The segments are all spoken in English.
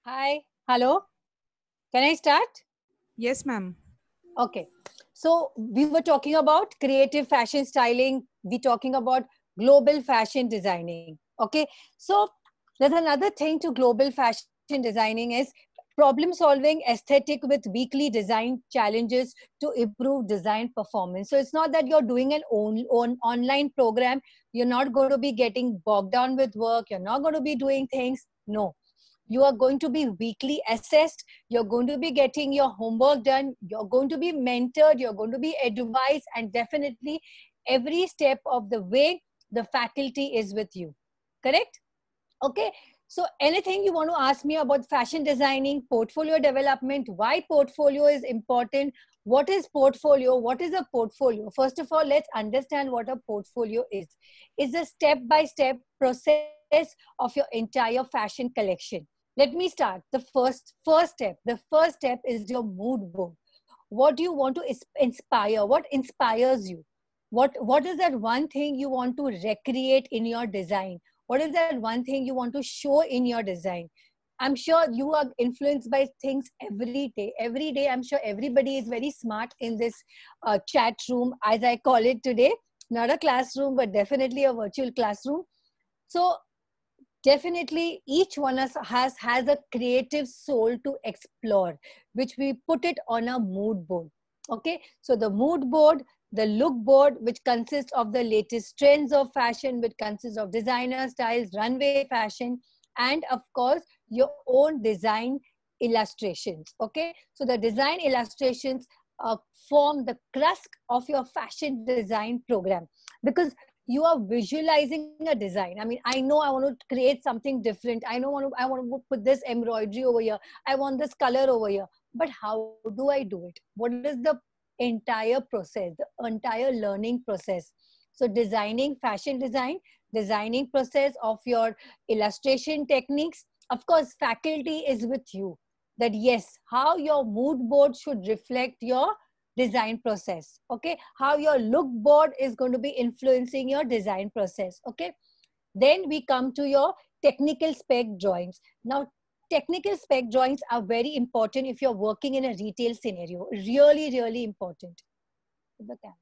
Hi. Hello. Can I start? Yes, ma'am. Okay. So we were talking about creative fashion styling. We're talking about global fashion designing. Okay. So there's another thing to global fashion designing is problem solving aesthetic with weekly design challenges to improve design performance. So it's not that you're doing an own online program. You're not going to be getting bogged down with work. You're not going to be doing things. No, you are going to be weekly assessed, you're going to be getting your homework done, you're going to be mentored, you're going to be advised, and definitely every step of the way the faculty is with you. Correct? Okay. So anything you want to ask me about fashion designing, portfolio development, why portfolio is important, what is portfolio, what is a portfolio? First of all, let's understand what a portfolio is. It's a step by step process of your entire fashion collection. Let me start. The first step is your mood board. What do you want to inspire? What inspires you? What is that one thing you want to recreate in your design? What is that one thing you want to show in your design? I'm sure you are influenced by things every day. Every day, I'm sure everybody is very smart in this chat room, as I call it today. Not a classroom, but definitely a virtual classroom. So definitely each one of us has a creative soul to explore, which we put it on a mood board. Okay, so the mood board, the look board, which consists of the latest trends of fashion, which consists of designer styles, runway fashion, and of course your own design illustrations. Okay, so the design illustrations form the crust of your fashion design program, because you are visualizing a design. I mean, I know I want to create something different. I want to put this embroidery over here. I want this color over here. But how do I do it? What is the entire process, the entire learning process? So designing fashion design, designing process of your illustration techniques. Of course, faculty is with you. That yes, how your mood board should reflect your design process. Okay, how your look board is going to be influencing your design process. Okay, then we come to your technical spec drawings. Now technical spec drawings are very important if you're working in a retail scenario. Really important. The camera.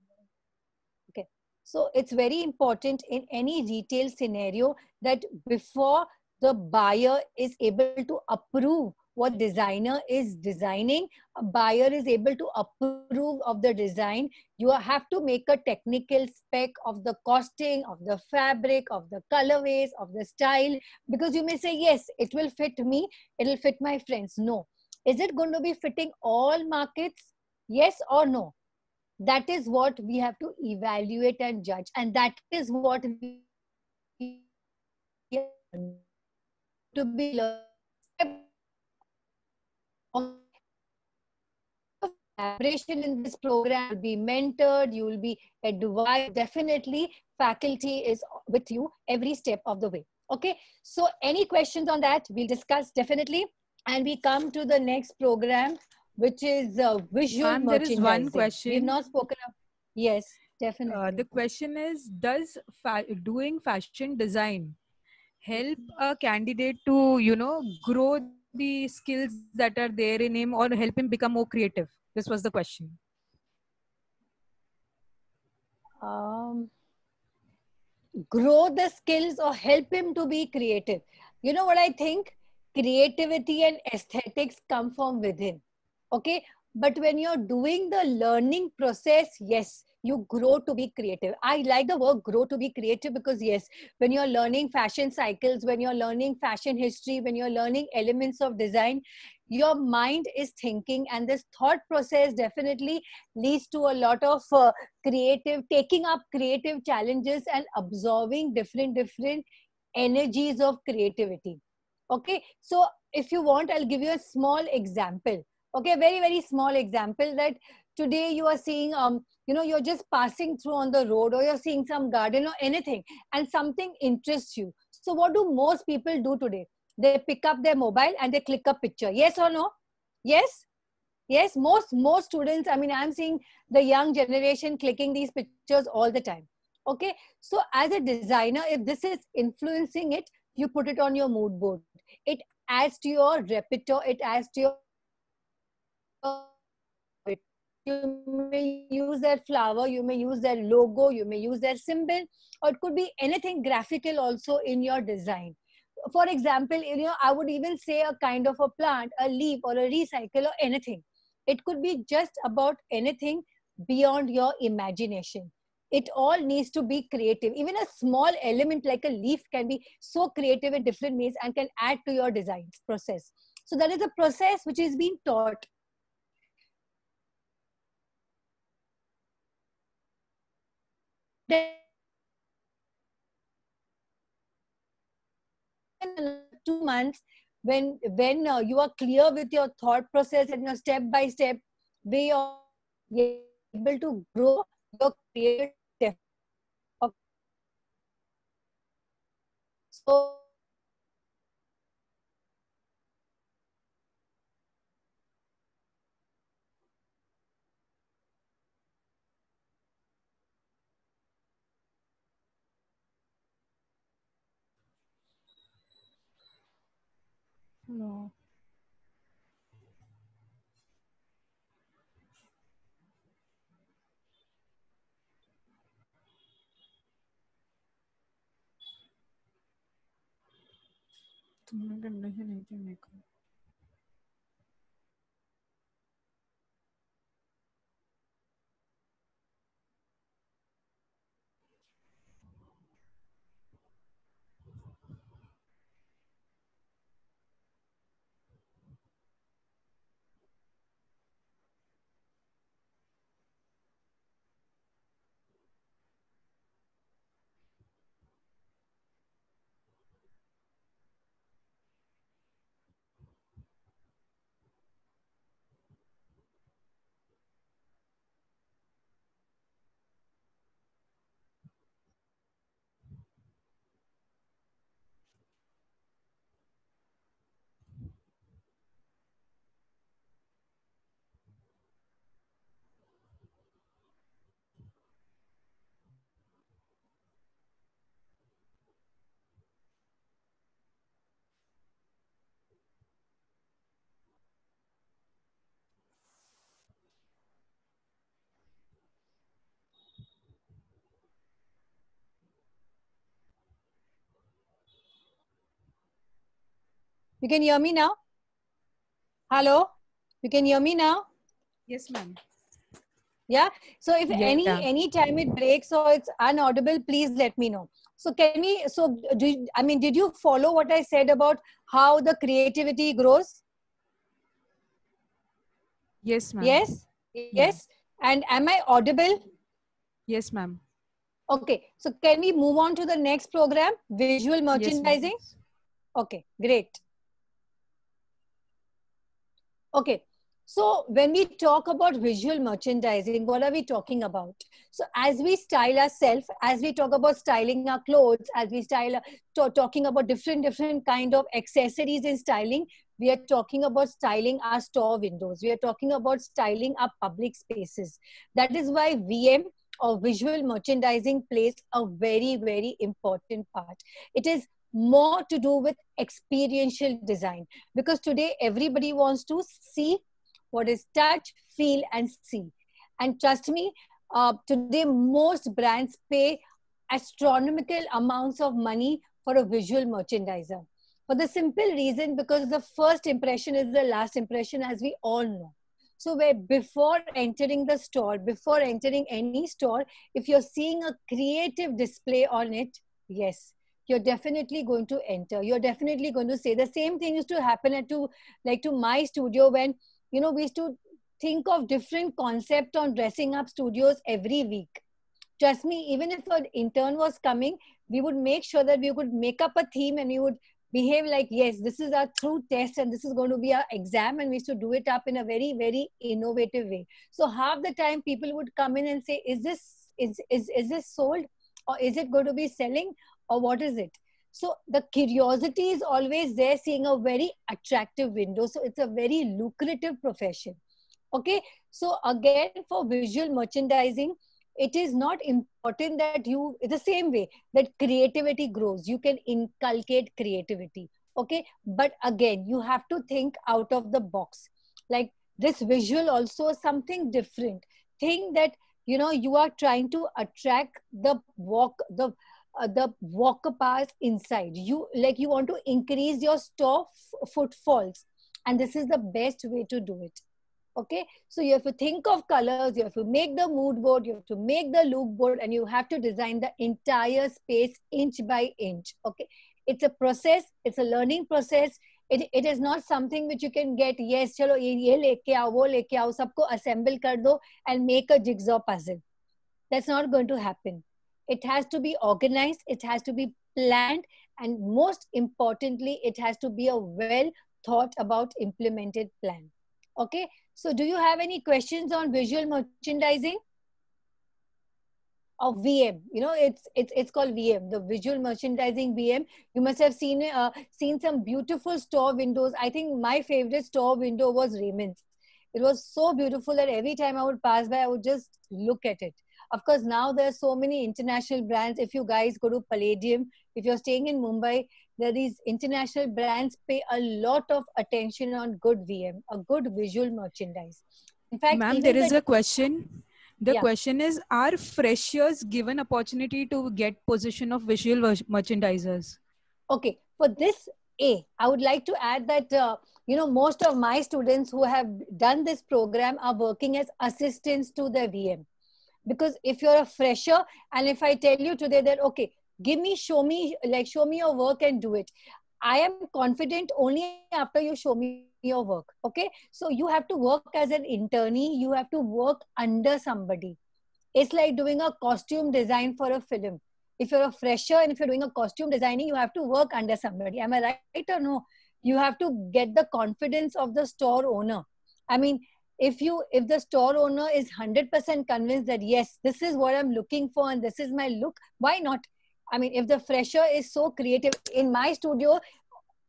Okay. So it's very important in any retail scenario that before the buyer is able to approve what designer is designing, a buyer is able to approve of the design, you have to make a technical spec of the costing, of the fabric, of the colorways, of the style, because you may say, yes, it will fit me, it will fit my friends. No. Is it going to be fitting all markets? Yes or no? That is what we have to evaluate and judge, and that is what we are going to be learning step by step. Okay, so there will be collaboration in this program. You will be mentored, you will be advised. Definitely faculty is with you every step of the way. Okay, so any questions on that, we'll discuss definitely. And we come to the next program, which is visual Ma'am, there is one merchandising. We've question. not spoken of. Yes, The definitely. question is, does doing fashion design help a candidate to, grow the skills that are there in him, or help him become more creative? This was the question. Um, Grow the skills or help him to be creative. You know what I think? Creativity and aesthetics come from within. Okay. But when you're doing the learning process, yes, you grow to be creative. I like the word grow to be creative because, yes, when you're learning fashion cycles, when you're learning fashion history, when you're learning elements of design, your mind is thinking, and this thought process definitely leads to a lot of creative, taking up creative challenges and absorbing different energies of creativity. Okay, so if you want, I'll give you a small example. Okay, very small example, that today you are seeing you're just passing through on the road, or you're seeing some garden or anything, and something interests you. So what do most people do today? They pick up their mobile and they click a picture. Yes or no? Yes. Yes, most students, I mean, I'm seeing the young generation clicking these pictures all the time. Okay, so as a designer, if this is influencing it, you put it on your mood board. It adds to your repertoire, it adds to your, you may use that flower, you may use their logo, you may use their symbol, or it could be anything graphical also in your design. For example, I would even say a kind of a plant, a leaf, or a recycle, or anything. It could be just about anything beyond your imagination. It all needs to be creative. Even a small element like a leaf can be so creative in different ways and can add to your design process. So that is a process which is being taught. In 2 months, when you are clear with your thought process and your step by step way of able to grow your creativity. So No. तुमने डंडे से नहीं थे मेरे को you can hear me now? Hello? You can hear me now? Yes, ma'am. Yeah. So if Yeah. any time it breaks or it's inaudible, please let me know. So can we, so did you follow what I said about how the creativity grows? Yes, ma'am. Yes? Yeah. Yes. And am I audible? Yes, ma'am. Okay. So can we move on to the next program, visual Yes, ma'am. merchandising? Okay, great. Okay. So when we talk about visual merchandising, what are we talking about? So as we style ourselves, as we talk about styling our clothes, as we style, talking about different kind of accessories in styling, we are talking about styling our store windows. We are talking about styling our public spaces. That is why VM or visual merchandising plays a very important part. It is more to do with experiential design, because today everybody wants to see what is touch, feel, and see. And trust me, today most brands pay astronomical amounts of money for a visual merchandiser. For the simple reason, because the first impression is the last impression, as we all know. So where before entering the store, before entering any store, if you're seeing a creative display on it, yes, you're definitely going to enter. You're definitely going to say. The same thing used to happen to my studio, when we used to think of different concept on dressing up studios every week. Trust me, even if an intern was coming, we would make sure that we would make up a theme, and we would behave like, yes, this is our true test and this is going to be our exam, and we used to do it up in a very innovative way. So half the time people would come in and say, is this sold, or is it going to be selling, or what is it? So the curiosity is always there, seeing a very attractive window. So it's a very lucrative profession. Okay. So again, for visual merchandising, it is not important that it's the same way that creativity grows. You can inculcate creativity. Okay, but again, you have to think out of the box. Like this visual also something different. Think that, you know, you are trying to attract the walker pass inside you, like you want to increase your store footfalls, and this is the best way to do it. Okay, so you have to think of colors, you have to make the mood board, you have to make the look board, and you have to design the entire space inch by inch. Okay, it's a process, it's a learning process. It is not something which you can get, yes chalo ye leke aao wo leke aao sabko assemble kar do and make a jigsaw puzzle. That's not going to happen. It has to be organized, it has to be planned, and most importantly, it has to be a well thought about implemented plan. Okay, so do you have any questions on visual merchandising of VM? You know, it's called VM, the visual merchandising VM. You must have seen some beautiful store windows. I think my favorite store window was Raymond's. It was so beautiful that every time I would pass by, I would just look at it. Of course, now there are so many international brands. If you guys go to Palladium, if you're staying in Mumbai, there are these international brands pay a lot of attention on good VM, a good visual merchandise. In fact, Ma'am, there even is the, a question. The yeah. question is, are freshers given opportunity to get position of visual merchandisers? Okay, for this I would like to add that, you know, most of my students who have done this program are working as assistants to the VM. Because if you're a fresher, and if I tell you today that, okay, show me your work and do it, I am confident only after you show me your work. Okay, so you have to work as an internee, you have to work under somebody. It's like doing a costume design for a film. If you're a fresher and if you're doing a costume designing, you have to work under somebody. Am I right or no? You have to get the confidence of the store owner. I mean, if the store owner is 100% convinced that yes, this is what I'm looking for and this is my look, why not? I mean, if the fresher is so creative, in my studio,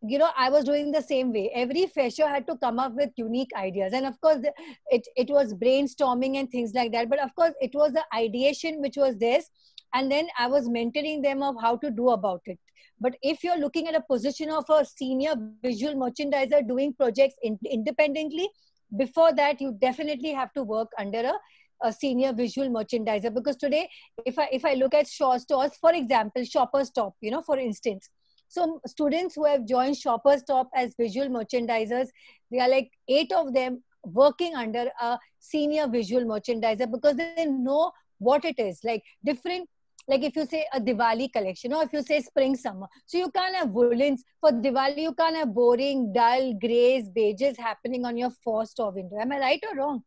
you know, I was doing the same way. Every fresher had to come up with unique ideas, and of course it was brainstorming and things like that, but of course it was the ideation which was theirs, and then I was mentoring them of how to do about it. But if you're looking at a position of a senior visual merchandiser doing projects independently, before that you definitely have to work under a senior visual merchandiser. Because today, if I look at stores, for example, Shoppers Stop, you know, for instance, so students who have joined Shoppers Stop as visual merchandisers, they are like 8 of them working under a senior visual merchandiser, because they know what it is. Like different, like if you say a Diwali collection, or if you say spring summer, so you can't have woolens for Diwali. You can't have boring, dull, grays, beiges happening on your store window. Am I right or wrong?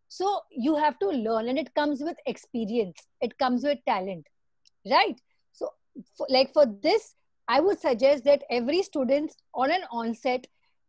So you have to learn, and it comes with experience. It comes with talent, right? So, like for this, I would suggest that every student on an onset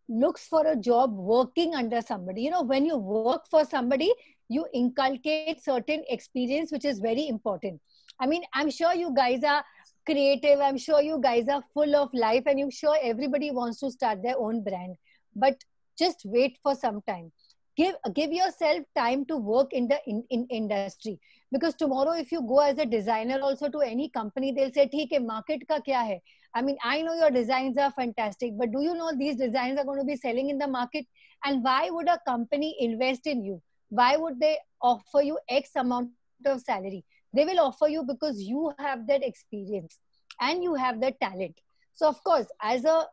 looks for a job working under somebody. You know, when you work for somebody, you inculcate certain experience, which is very important. I mean, I'm sure you guys are creative. I'm sure you guys are full of life, and I'm sure everybody wants to start their own brand. But just wait for some time. Give yourself time to work in the in industry, because tomorrow if you go as a designer also to any company, they'll say, "ठीक है, market का क्या है?" I mean, I know your designs are fantastic, but do you know these designs are going to be selling in the market? And why would a company invest in you? Why would they offer you X amount of salary? They will offer you because you have that experience and you have that talent. So of course, as a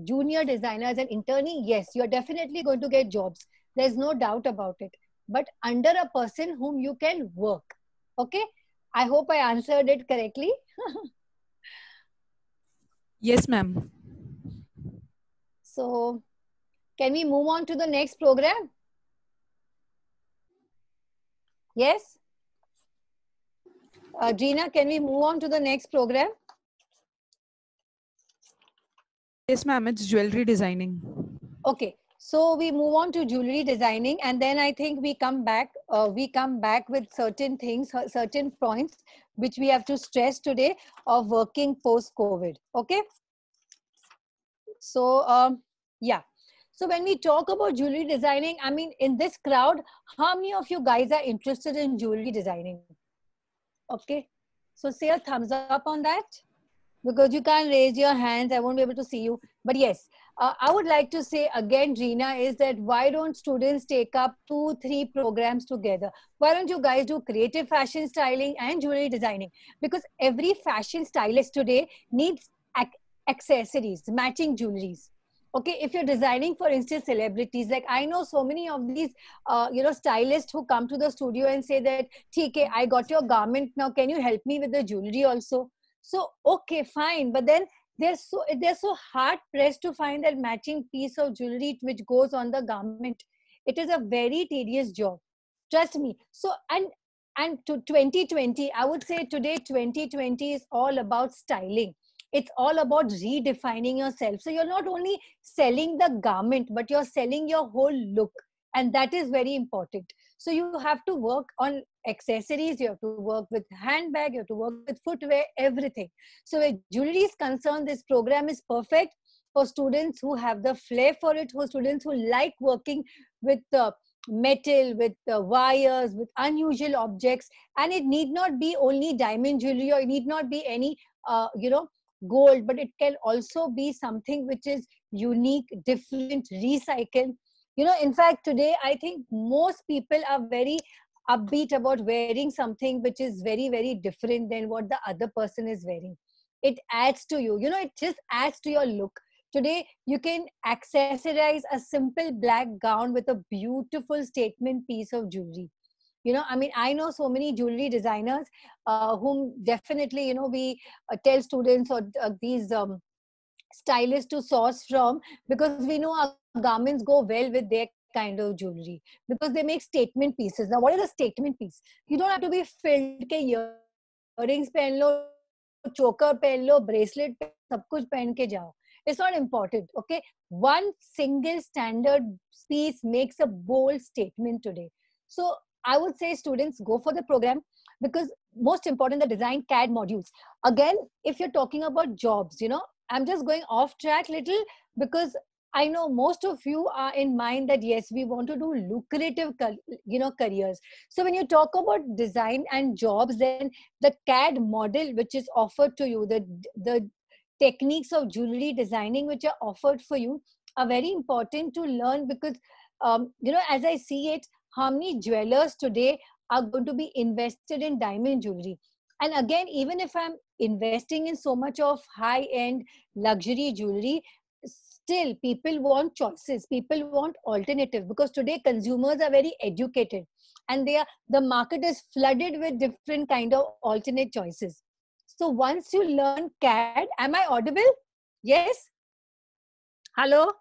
junior designer, as an internee, yes, you're definitely going to get jobs. There's no doubt about it. But under a person whom you can work. Okay? I hope I answered it correctly. Yes, ma'am. So, can we move on to the next program? Yes? Gina, can we move on to the next program? Yes, ma'am. It's jewelry designing. Okay. So we move on to jewelry designing, and then I think we come back. We come back with certain things, certain points which we have to stress today of working post-COVID. Okay. So yeah. So when we talk about jewelry designing, I mean, in this crowd, how many of you guys are interested in jewelry designing? Okay. So say a thumbs up on that. because you can't raise your hands. I won't be able to see you. But yes, I would like to say again, Reena, is that why don't students take up 2, 3 programs together? Why don't you guys do creative fashion styling and jewelry designing? Because every fashion stylist today needs accessories, matching jewelries. Okay, if you're designing, for instance, celebrities, like I know so many of these, stylists who come to the studio and say that, "Okay, I got your garment now. Can you help me with the jewelry also?" So okay, fine, but then they're so hard pressed to find that matching piece of jewelry which goes on the garment. It is a very tedious job, trust me. So and to 2020, I would say today 2020 is all about styling. It's all about redefining yourself. So you're not only selling the garment, but you're selling your whole look, and that is very important. So you have to work on accessories, you have to work with handbag, you have to work with footwear, everything. So where jewelry is concerned, this program is perfect for students who have the flair for it, for students who like working with metal, with wires, with unusual objects. And it need not be only diamond jewelry, or it need not be any gold, but it can also be something which is unique, different, recycled. In fact, today I think most people are very upbeat about wearing something which is very, very different than what the other person is wearing. It adds to you, it just adds to your look. Today you can accessorize a simple black gown with a beautiful statement piece of jewelry. I mean, I know so many jewelry designers, whom definitely, we tell students, or these stylists to source from, because we know our garments go well with their kind of jewelry, because they make statement pieces. Now, what is a statement piece? You don't have to be filled ke earrings pehen lo, choker pehen lo, bracelet pehen lo, sab kuch pehen ke jao. It's not important, okay? One single standard piece makes a bold statement today. So I would say students go for the program, because most important, the design CAD modules. Again, if you're talking about jobs, I'm just going off track little, because I know most of you are in mind that yes, we want to do lucrative, careers. So when you talk about design and jobs, then the CAD model which is offered to you, the techniques of jewelry designing which are offered for you are very important to learn, because as I see it, how many jewelers today are going to be invested in diamond jewelry? And again, even if I'm investing in so much of high end luxury jewelry, still people want choices, people want alternative, because today consumers are very educated, and the market is flooded with different kind of alternate choices. So once you learn CAD, am I audible? Yes. Hello,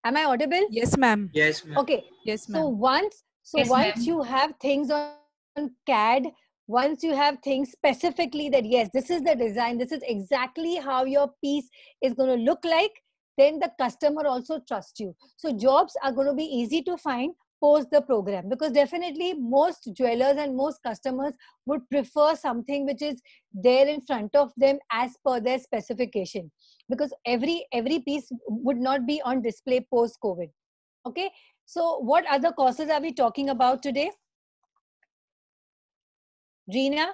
am I audible? Yes, ma'am. Yes, ma'am. Okay. Yes, So ma'am. once you have things on CAD, once you have things specifically that yes, this is the design, this is exactly how your piece is going to look like, then the customer also trusts you. So jobs are going to be easy to find post the program, because definitely most jewelers and most customers would prefer something which is there in front of them as per their specification, because every piece would not be on display post COVID. Okay. So what other courses are we talking about today? Reena,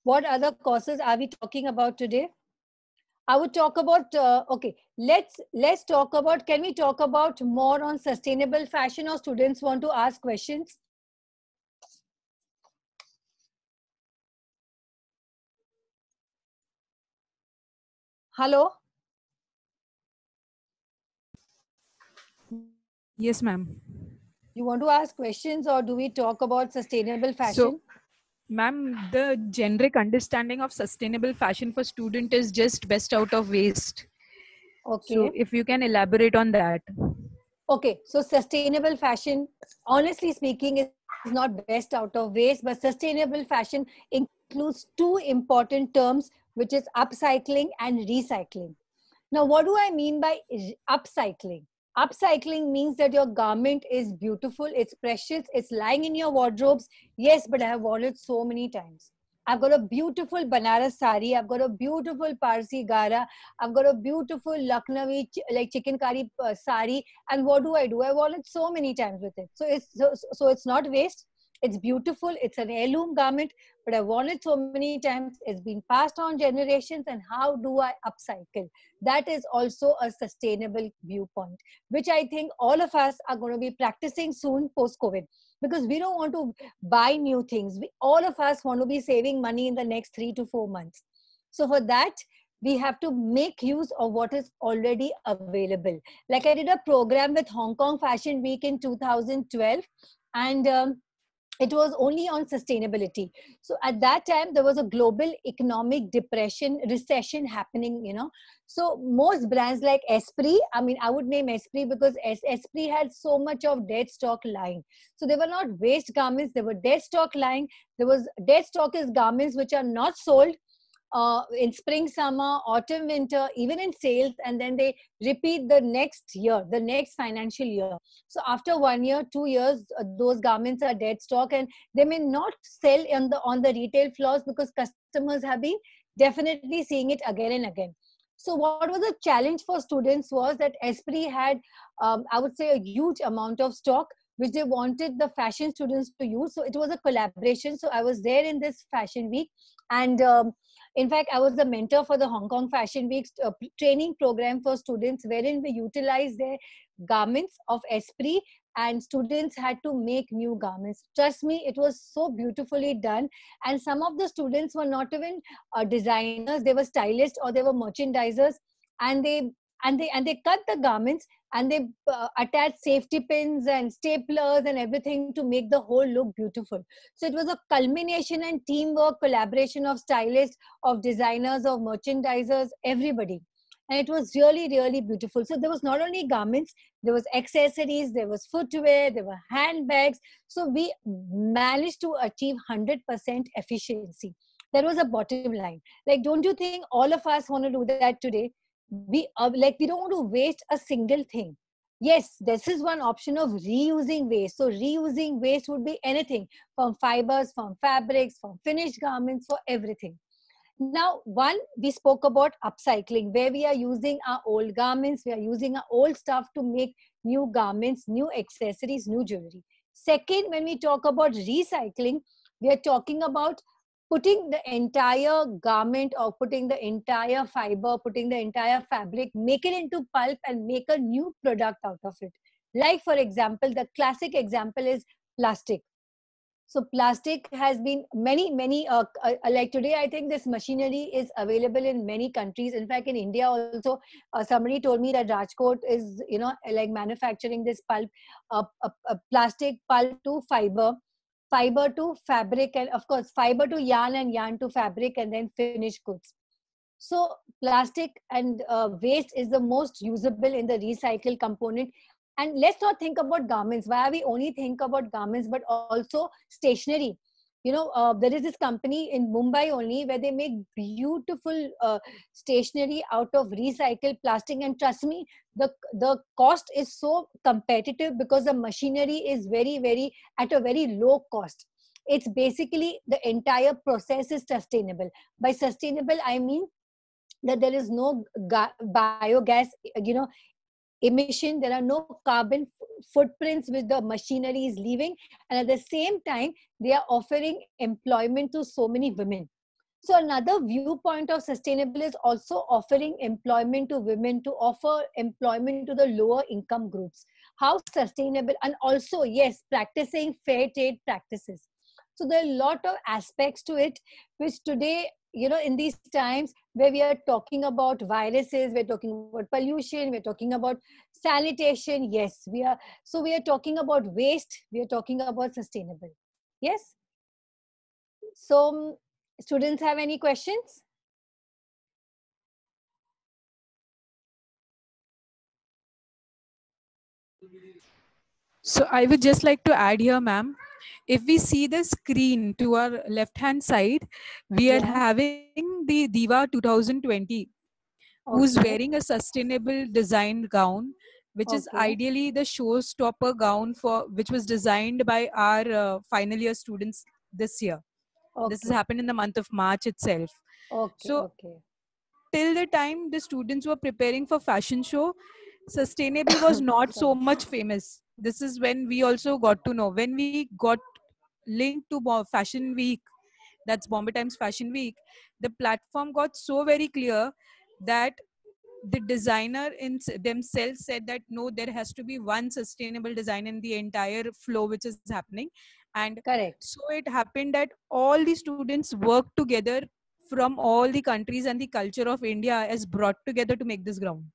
what other courses are we talking about today? I would talk about, okay, let's talk about, can we talk about more on sustainable fashion, or students want to ask questions? Hello? Yes, ma'am. You want to ask questions, or do we talk about sustainable So, fashion? ma'am, the generic understanding of sustainable fashion for student is just best out of waste. So, Okay. if you can elaborate on that. Okay, so sustainable fashion, honestly speaking, is not best out of waste, but sustainable fashion includes two important terms, which is upcycling and recycling. Now, what do I mean by upcycling? Upcycling means that your garment is beautiful, it's precious, it's lying in your wardrobes. Yes, but I have worn it so many times. I've got a beautiful Banaras sari, I've got a beautiful Parsi gara, I've got a beautiful Lucknowi like chicken curry sari, and what do? I worn it so many times with it. So it's not waste. It's beautiful. It's an heirloom garment, but I worn it so many times. It's been passed on generations. And how do I upcycle? That is also a sustainable viewpoint, which I think all of us are going to be practicing soon post COVID, because we don't want to buy new things. All of us want to be saving money in the next 3 to 4 months. So for that, we have to make use of what is already available. Like I did a program with Hong Kong Fashion Week in 2012, and it was only on sustainability. So at that time there was a global economic depression, recession happening, so most brands like Esprit, I mean, I would name Esprit because Esprit had so much of dead stock lying. So they were not waste garments, they were dead stock lying. There was dead stock is garments which are not sold in spring, summer, autumn, winter, even in sales, and then they repeat the next year, the next financial year. So after 1 year, 2 years, those garments are dead stock, and they may not sell on the retail floors because customers have been definitely seeing it again and again. So what was the challenge for students was that Esprit had, I would say, a huge amount of stock which they wanted the fashion students to use. So it was a collaboration. So I was there in this fashion week, and in fact, I was the mentor for the Hong Kong Fashion Week training program for students, wherein we utilized their garments of Esprit, and students had to make new garments. Trust me, it was so beautifully done. And some of the students were not even designers; they were stylists or they were merchandisers, and they cut the garments, and they attached safety pins and staplers and everything to make the whole look beautiful. So it was a culmination and teamwork, collaboration of stylists, of designers, of merchandisers, everybody. And it was really, really beautiful. So there was not only garments, there was accessories, there was footwear, there were handbags. So we managed to achieve 100% efficiency. That was a bottom line. Like, don't you think all of us want to do that today? We don't want to waste a single thing. Yes, this is one option of reusing waste. So reusing waste would be anything, from fibers, from fabrics, from finished garments, for everything. Now, one, we spoke about upcycling, where we are using our old garments, we are using our old stuff to make new garments, new accessories, new jewelry. Second, when we talk about recycling, we are talking about putting the entire garment or putting the entire fiber, putting the entire fabric, make it into pulp and make a new product out of it. Like, for example, the classic example is plastic. So plastic has been like today, I think this machinery is available in many countries. In fact, in India also, somebody told me that Rajkot is, like manufacturing this pulp, plastic pulp to fiber, fiber to fabric, and of course, fiber to yarn and yarn to fabric, and then finished goods. So plastic and waste is the most usable in the recycle component. And let's not think about garments. Why we only think about garments, but also stationery? There is this company in Mumbai only where they make beautiful stationery out of recycled plastic. And trust me, the cost is so competitive because the machinery is very, very at a very low cost. It's basically the entire process is sustainable. By sustainable, I mean that there is no biogas, emission. There are no carbon footprints which the machinery is leaving, and at the same time they are offering employment to so many women. So another viewpoint of sustainable is also offering employment to women, to offer employment to the lower income groups. How sustainable? And also, yes, practicing fair trade practices. So there are a lot of aspects to it, which today, in these times where we are talking about viruses, we're talking about pollution, we're talking about sanitation. Yes, we are talking about waste, we are talking about sustainable. Yes. So students have any questions? So I would just like to add here, ma'am, if we see the screen to our left hand side, we are having the Diva 2020, who's wearing a sustainable designed gown, which is ideally the showstopper gown for which was designed by our final year students this year. This has happened in the month of March itself. So till the time the students were preparing for fashion show, sustainable was not so much famous. This is when we also got to know, when we got linked to Fashion Week, that's Bombay Times Fashion Week, the platform got so very clear that the designer themselves said that no, there has to be one sustainable design in the entire flow which is happening. And Correct. so it happened that all the students worked together from all the countries, and the culture of India is brought together to make this gown.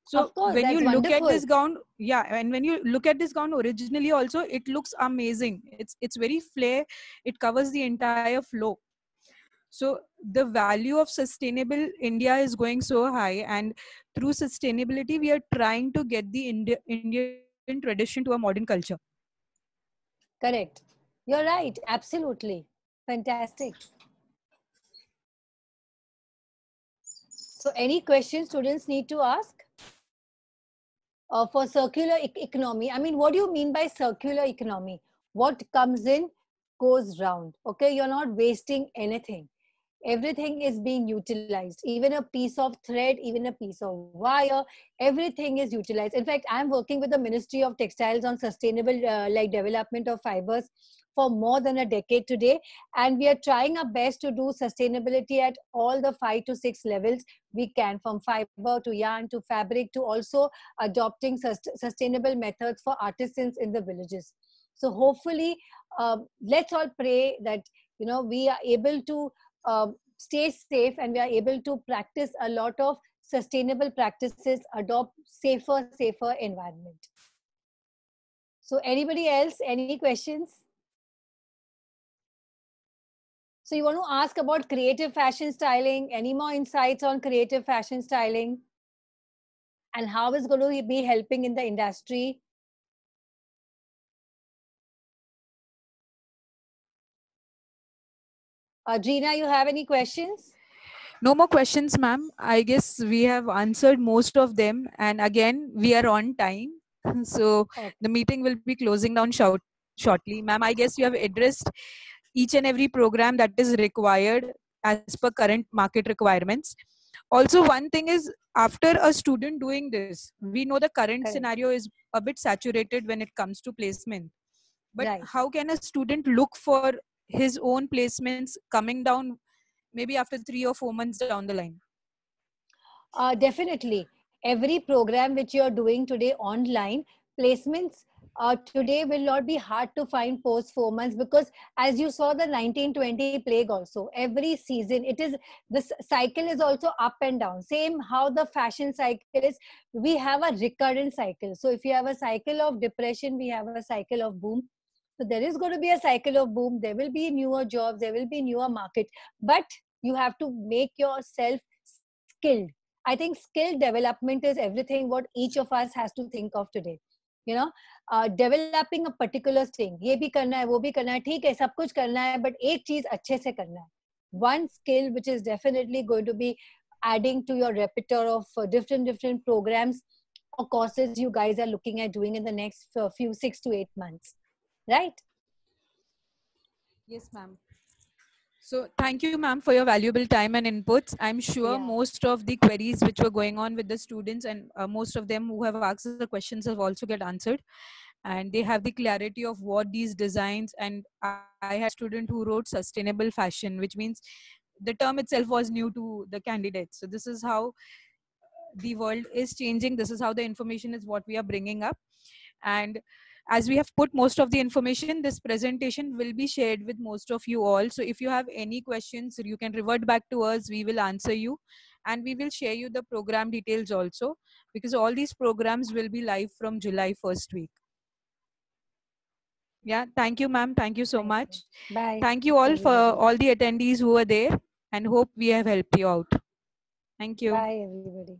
So Of course, when you that's look at wonderful. this gown, yeah, and when you look at this gown originally also, it looks amazing. It's very flare. It covers the entire flow. So the value of sustainable India is going so high, and through sustainability, we are trying to get the Indian tradition to a modern culture. Correct. You're right. Absolutely. Fantastic. So any questions students need to ask for circular economy? I mean, what do you mean by circular economy? What comes in goes round. Okay, you're not wasting anything. Everything is being utilized. Even a piece of thread, even a piece of wire, everything is utilized. In fact, I'm working with the Ministry of Textiles on sustainable like development of fibers for more than a decade today, and we are trying our best to do sustainability at all the 5 to 6 levels we can, from fiber to yarn to fabric to also adopting sustainable methods for artisans in the villages. So hopefully, let's all pray that we are able to stay safe, and we are able to practice a lot of sustainable practices, adopt safer environment. So anybody else, any questions? So you want to ask about creative fashion styling? Any more insights on creative fashion styling and how it's going to be helping in the industry? Gina, you have any questions? No more questions, ma'am. I guess we have answered most of them. And again, we are on time. So Okay. the meeting will be closing down shortly. Ma'am, I guess you have addressed each and every program that is required as per current market requirements. Also, one thing is, after a student doing this, we know the current Correct. scenario is a bit saturated when it comes to placement. But Right. how can a student look for his own placements coming down maybe after 3 or 4 months down the line? Definitely. Every program which you're doing today online, placements today will not be hard to find post 4 months, because as you saw the 1920 plague also, every season it is, this cycle is also up and down. Same how the fashion cycle is, we have a recurrent cycle. So if you have a cycle of depression, we have a cycle of boom. So there is going to be a cycle of boom. There will be newer jobs, there will be newer market, but you have to make yourself skilled. I think skill development is everything what each of us has to think of today. You know, developing a particular thing, ये भी करना है, वो भी करना है, ठीक है, सब कुछ करना है, but एक चीज अच्छे से करना है. One skill which is definitely going to be adding to your repertoire of different programs or courses you guys are looking at doing in the next few 6 to 8 months, right? Yes, ma'am. So thank you, ma'am, for your valuable time and inputs. I'm sure Yeah, most of the queries which were going on with the students, and most of them who have asked the questions have also get answered. And they have the clarity of what these designs, and I had a student who wrote sustainable fashion, which means the term itself was new to the candidates. So this is how the world is changing. This is how the information is what we are bringing up. And as we have put most of the information, this presentation will be shared with most of you all. So if you have any questions, you can revert back to us. We will answer you, and we will share you the program details also, because all these programs will be live from July 1st week. Yeah, thank you, ma'am. Thank you so thank you. much. Bye, Thank you all for everybody. all the attendees who were there, and hope we have helped you out. Thank you. Bye, everybody.